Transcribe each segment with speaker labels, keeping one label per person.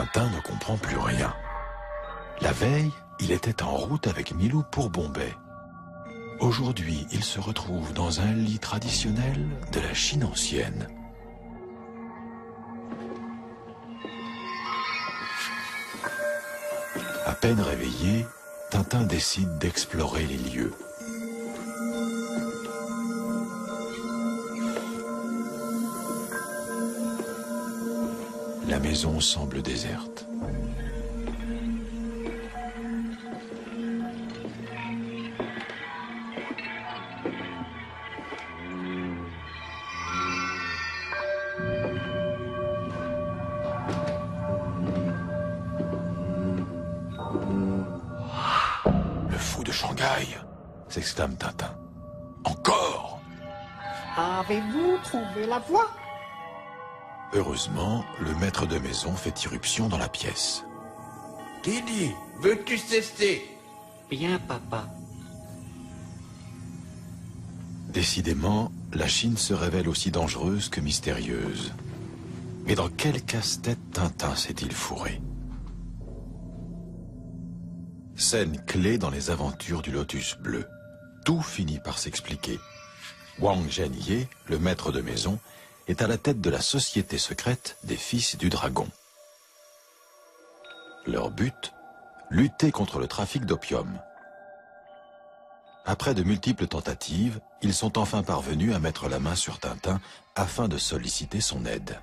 Speaker 1: Tintin ne comprend plus rien. La veille, il était en route avec Milou pour Bombay. Aujourd'hui, il se retrouve dans un lit traditionnel de la Chine ancienne. À peine réveillé, Tintin décide d'explorer les lieux. La maison semble déserte. Le fou de Shanghai, s'exclame Tintin. Encore!
Speaker 2: Avez-vous trouvé la voie?
Speaker 1: Heureusement, le maître de maison fait irruption dans la pièce.
Speaker 3: Didi, veux-tu cesser?
Speaker 2: Bien, papa.
Speaker 1: Décidément, la Chine se révèle aussi dangereuse que mystérieuse. Mais dans quel casse-tête Tintin s'est-il fourré? Scène clé dans les aventures du Lotus Bleu. Tout finit par s'expliquer. Wang Zhenye, le maître de maison, est à la tête de la société secrète des Fils du Dragon. Leur but, lutter contre le trafic d'opium. Après de multiples tentatives, ils sont enfin parvenus à mettre la main sur Tintin afin de solliciter son aide.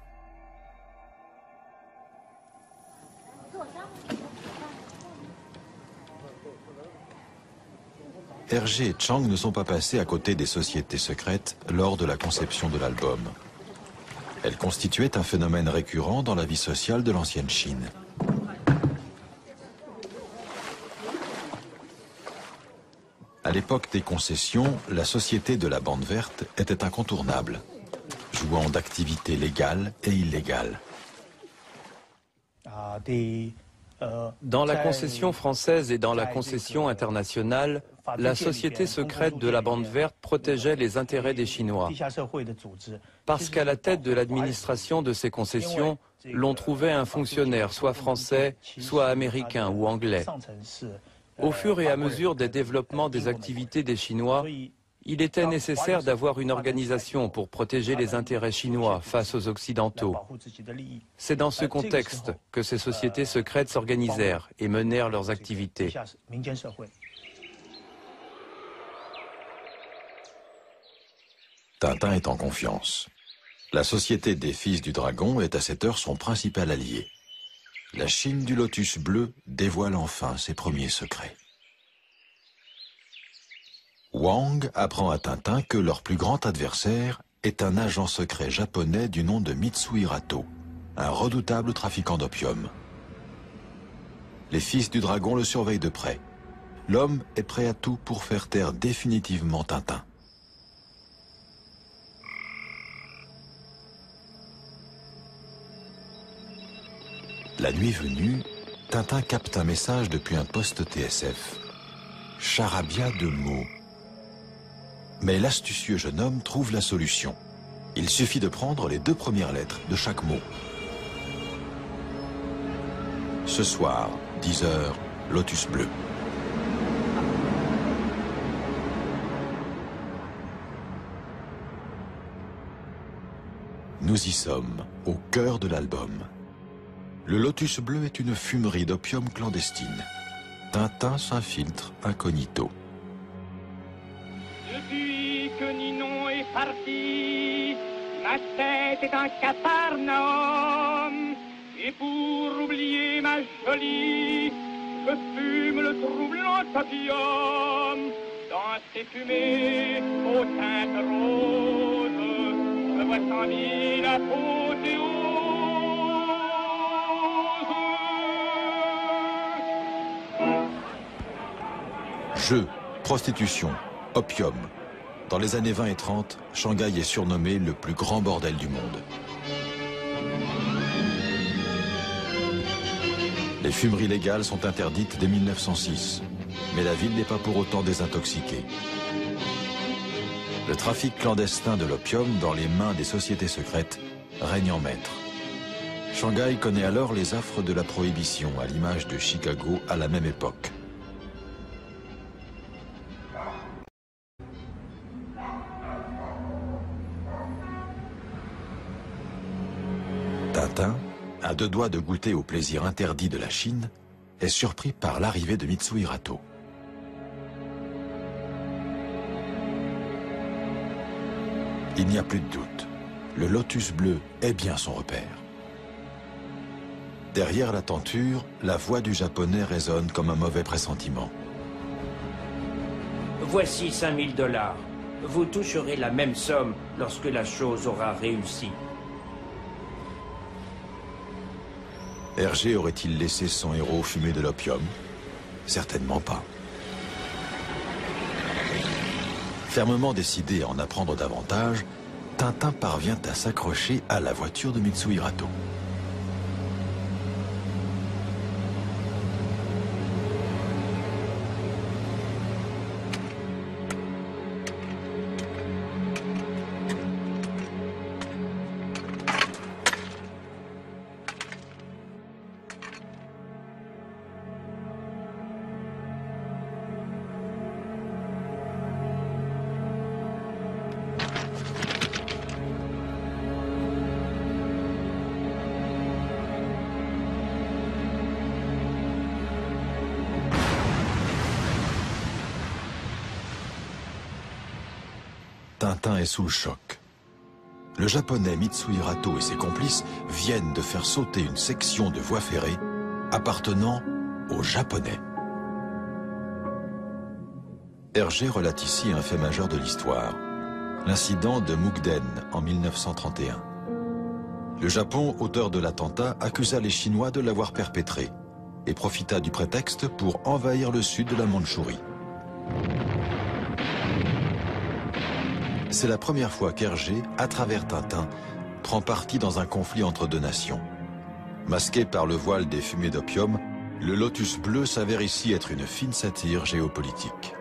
Speaker 1: Hergé et Chang ne sont pas passés à côté des sociétés secrètes lors de la conception de l'album. Elles constituaient un phénomène récurrent dans la vie sociale de l'ancienne Chine. À l'époque des concessions, la société de la Bande Verte était incontournable, jouant d'activités légales et illégales.
Speaker 4: Dans la concession française et dans la concession internationale, la société secrète de la Bande Verte protégeait les intérêts des Chinois. Parce qu'à la tête de l'administration de ces concessions, l'on trouvait un fonctionnaire soit français, soit américain ou anglais. Au fur et à mesure des développements des activités des Chinois, il était nécessaire d'avoir une organisation pour protéger les intérêts chinois face aux Occidentaux. C'est dans ce contexte que ces sociétés secrètes s'organisèrent et menèrent leurs activités.
Speaker 1: Tintin est en confiance. La société des Fils du Dragon est à cette heure son principal allié. La Chine du Lotus Bleu dévoile enfin ses premiers secrets. Wang apprend à Tintin que leur plus grand adversaire est un agent secret japonais du nom de Mitsu Hirato, un redoutable trafiquant d'opium. Les Fils du Dragon le surveillent de près. L'homme est prêt à tout pour faire taire définitivement Tintin. La nuit venue, Tintin capte un message depuis un poste TSF. Charabia de mots. Mais l'astucieux jeune homme trouve la solution. Il suffit de prendre les 2 premières lettres de chaque mot. Ce soir, 10 h, Lotus Bleu. Nous y sommes, au cœur de l'album. Le Lotus Bleu est une fumerie d'opium clandestine. Tintin s'infiltre incognito.
Speaker 5: Depuis que Ninon est parti, ma tête est un Capharnaüm. Et pour oublier ma jolie, je fume le troublant opium. Dans ces fumées aux teintes roses, je vois 100 000 apothéoses.
Speaker 1: Jeux, prostitution, opium. Dans les années 20 et 30, Shanghai est surnommé le plus grand bordel du monde. Les fumeries légales sont interdites dès 1906, mais la ville n'est pas pour autant désintoxiquée. Le trafic clandestin de l'opium dans les mains des sociétés secrètes règne en maître. Shanghai connaît alors les affres de la prohibition, à l'image de Chicago à la même époque. Tintin, à deux doigts de goûter au plaisir interdit de la Chine, est surpris par l'arrivée de Mitsuhirato. Il n'y a plus de doute, le lotus bleu est bien son repère. Derrière la tenture, la voix du japonais résonne comme un mauvais pressentiment.
Speaker 6: Voici 5 000 $. Vous toucherez la même somme lorsque la chose aura réussi.
Speaker 1: Hergé aurait-il laissé son héros fumer de l'opium? Certainement pas. Fermement décidé à en apprendre davantage, Tintin parvient à s'accrocher à la voiture de Mitsuhirato. Tintin est sous le choc. Le japonais Mitsuhirato et ses complices viennent de faire sauter une section de voie ferrée appartenant aux Japonais. Hergé relate ici un fait majeur de l'histoire, l'incident de Mukden en 1931. Le Japon, auteur de l'attentat, accusa les Chinois de l'avoir perpétré et profita du prétexte pour envahir le sud de la Mandchourie. C'est la première fois qu'Hergé, à travers Tintin, prend parti dans un conflit entre deux nations. Masqué par le voile des fumées d'opium, le lotus bleu s'avère ici être une fine satire géopolitique.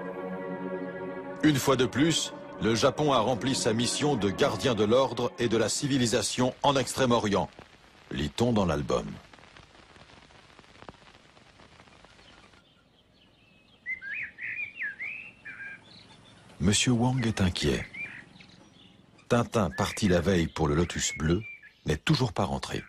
Speaker 1: Une fois de plus, le Japon a rempli sa mission de gardien de l'ordre et de la civilisation en Extrême-Orient, lit-on dans l'album. Monsieur Wang est inquiet. Tintin, parti la veille pour le lotus bleu, n'est toujours pas rentré.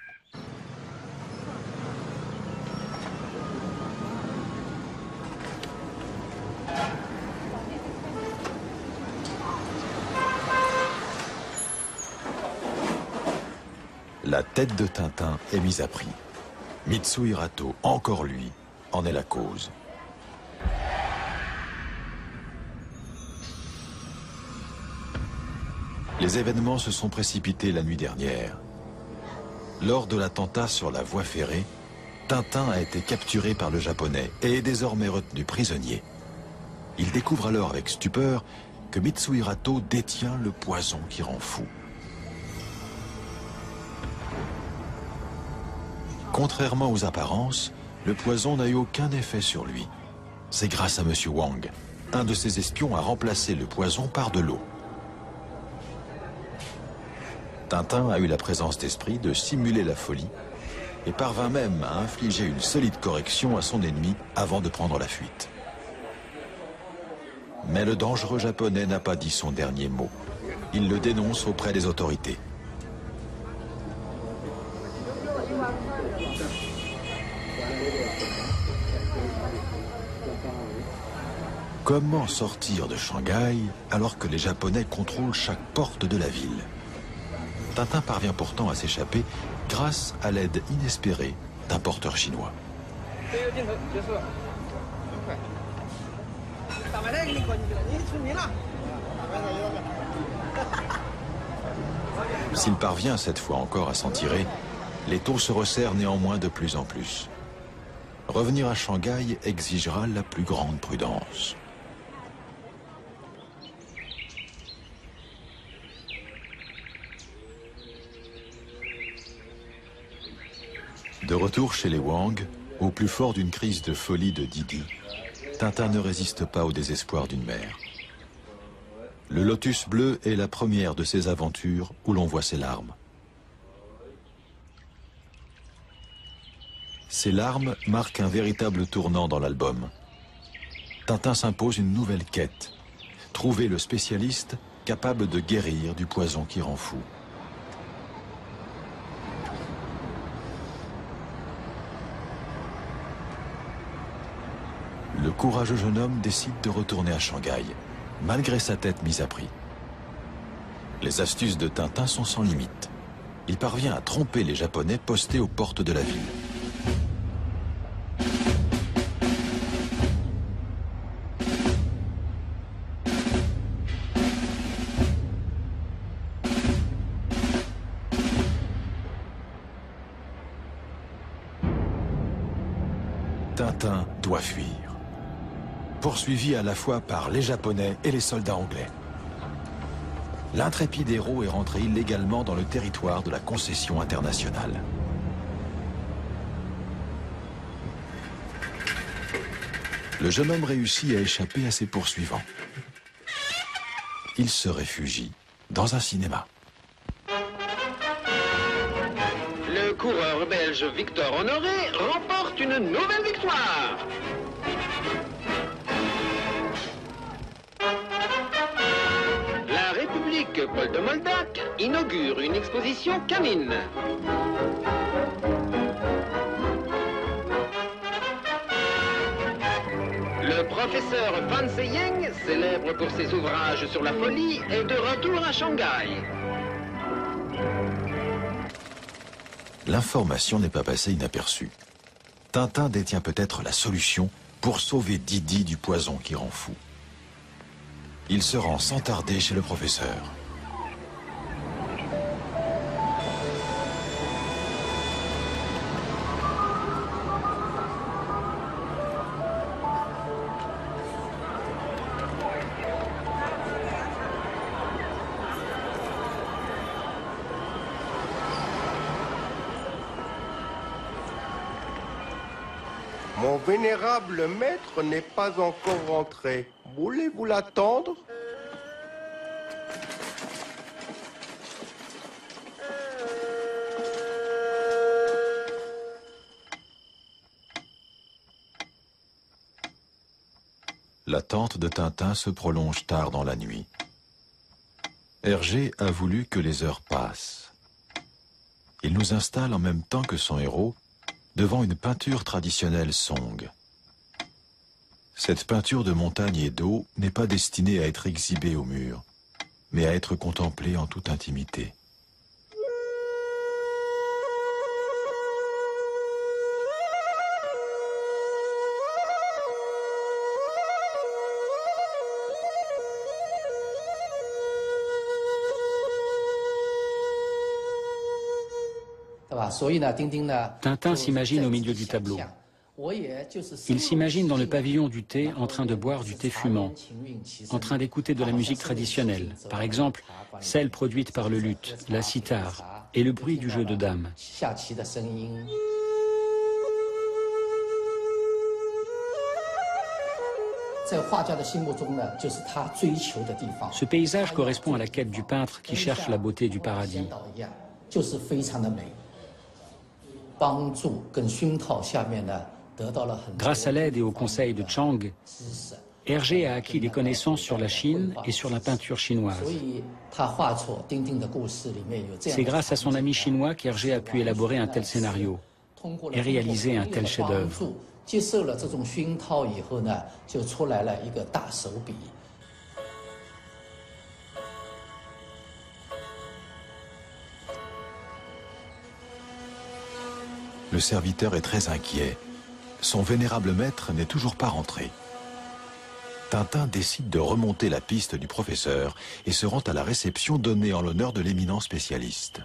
Speaker 1: La tête de Tintin est mise à prix. Mitsuhirato, encore lui, en est la cause. Les événements se sont précipités la nuit dernière. Lors de l'attentat sur la voie ferrée, Tintin a été capturé par le Japonais et est désormais retenu prisonnier. Il découvre alors avec stupeur que Mitsuhirato détient le poison qui rend fou. Contrairement aux apparences, le poison n'a eu aucun effet sur lui. C'est grâce à Monsieur Wang. Un de ses espions a remplacé le poison par de l'eau. Tintin a eu la présence d'esprit de simuler la folie et parvint même à infliger une solide correction à son ennemi avant de prendre la fuite. Mais le dangereux japonais n'a pas dit son dernier mot. Il le dénonce auprès des autorités. Comment sortir de Shanghai alors que les Japonais contrôlent chaque porte de la ville? Tintin parvient pourtant à s'échapper grâce à l'aide inespérée d'un porteur chinois. S'il parvient cette fois encore à s'en tirer, les taux se resserrent néanmoins de plus en plus. Revenir à Shanghai exigera la plus grande prudence. De retour chez les Wang, au plus fort d'une crise de folie de Didi, Tintin ne résiste pas au désespoir d'une mère. Le lotus bleu est la première de ces aventures où l'on voit ses larmes. Ces larmes marquent un véritable tournant dans l'album. Tintin s'impose une nouvelle quête. Trouver le spécialiste capable de guérir du poison qui rend fou. Le courageux jeune homme décide de retourner à Shanghai, malgré sa tête mise à prix. Les astuces de Tintin sont sans limite. Il parvient à tromper les Japonais postés aux portes de la ville. Tintin doit fuir. Poursuivi à la fois par les Japonais et les soldats anglais. L'intrépide héros est rentré illégalement dans le territoire de la concession internationale. Le jeune homme réussit à échapper à ses poursuivants. Il se réfugie dans un cinéma.
Speaker 7: Le coureur belge Victor Honoré remporte une nouvelle victoire. La République Paul de Moldac inaugure une exposition canine. Le professeur Fan Seyeng, célèbre pour ses ouvrages sur la folie, est de retour à Shanghai.
Speaker 1: L'information n'est pas passée inaperçue. Tintin détient peut-être la solution pour sauver Didi du poison qui rend fou. Il se rend sans tarder chez le professeur.
Speaker 3: Mon vénérable maître n'est pas encore rentré. Voulez-vous l'attendre?
Speaker 1: L'attente de Tintin se prolonge tard dans la nuit. Hergé a voulu que les heures passent. Il nous installe en même temps que son héros devant une peinture traditionnelle Song. Cette peinture de montagne et d'eau n'est pas destinée à être exhibée au mur, mais à être contemplée en toute intimité.
Speaker 8: Tintin s'imagine au milieu du tableau. Il s'imagine dans le pavillon du thé en train de boire du thé fumant, en train d'écouter de la musique traditionnelle, par exemple celle produite par le luth, la cithare et le bruit du jeu de dames. Ce paysage correspond à la quête du peintre qui cherche la beauté du paradis. Grâce à l'aide et au conseil de Chang, Hergé a acquis des connaissances sur la Chine et sur la peinture chinoise. C'est grâce à son ami chinois qu'Hergé a pu élaborer un tel scénario et réaliser un tel chef-d'œuvre.
Speaker 1: Le serviteur est très inquiet. Son vénérable maître n'est toujours pas rentré. Tintin décide de remonter la piste du professeur et se rend à la réception donnée en l'honneur de l'éminent spécialiste.